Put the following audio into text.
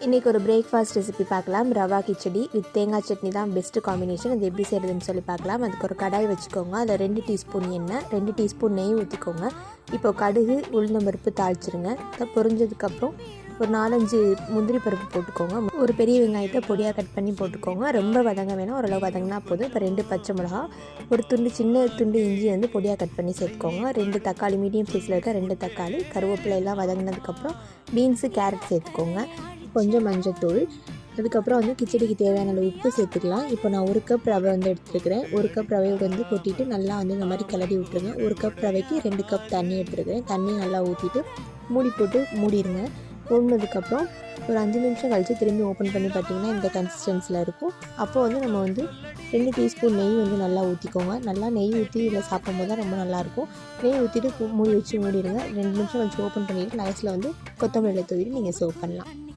இன்றைக்கி ஒரு breakfast recipe பார்க்கலாம். ரவா கிச்சடி வித் தேங்காய் சட்னி தான் பெஸ்ட்டு காம்பினேஷன். அது எப்படி செய்கிறதுன்னு சொல்லி பார்க்கலாம். அதுக்கு ஒரு கடாய் வச்சுக்கோங்க. அதில் 2 டீஸ்பூன் எண்ணெய், 2 டீஸ்பூன் நெய் ஊற்றிக்கோங்க. இப்போ கடுகு உளுந்தம்பருப்பு தாளிச்சிருங்க. பொரிஞ்சதுக்கப்புறம் ஒரு 4-5 முந்திரி பருப்பு போட்டுக்கோங்க. ஒரு பெரிய வெங்காயத்தை பொடியாக கட் பண்ணி போட்டுக்கோங்க. ரொம்ப வதங்க வேணாம், ஓரளவு வதங்கினா போதும். இப்போ 2 பச்சை மிளகா, ஒரு சின்ன துண்டு இஞ்சி வந்து பொடியாக கட் பண்ணி சேர்த்துக்கோங்க. 2 தக்காளி, மீடியம் சைஸில் இருக்க 2 தக்காளி, கருவேப்பிலை எல்லாம் வதங்கினதுக்கப்புறம் பீன்ஸு, கேரட் சேர்த்துக்கோங்க. கொஞ்சம் மஞ்சத்தூள், அதுக்கப்புறம் வந்து கிச்சடிக்கு தேவையான அளவு உப்பு சேர்த்துக்கலாம். இப்போ நான் 1 கப் ரவை வந்து எடுத்துருக்கிறேன். 1 கப் ரவையோடு வந்து கொட்டிட்டு நல்லா வந்து இந்த மாதிரி கிளறி விட்டுருங்க. 1 கப் ரவைக்கு 2 கப் தண்ணி எடுத்துருக்கிறேன். தண்ணி நல்லா ஊற்றிட்டு மூடி போட்டு மூடிடுங்க. மூடினதுக்கப்புறம் ஒரு 5 நிமிஷம் கழித்து திரும்பி ஓப்பன் பண்ணி பார்த்திங்கன்னா இந்த கன்சிஸ்டன்சியில் இருக்கும். அப்போது வந்து நம்ம வந்து 2 டீஸ்பூன் நெய் வந்து நல்லா ஊற்றிக்கோங்க. நல்லா நெய் ஊற்றி இதில் சாப்பிடும்போது தான் ரொம்ப நல்லாயிருக்கும். நெய் ஊற்றிட்டு மூடி வச்சு மூடிடுங்க. 2 நிமிஷம் கழிச்சு ஓப்பன் பண்ணிவிட்டு லாஸ்ட்டில் வந்து கொத்தமல்லியில் தூவிட்டு நீங்கள் சர்வ் பண்ணலாம்.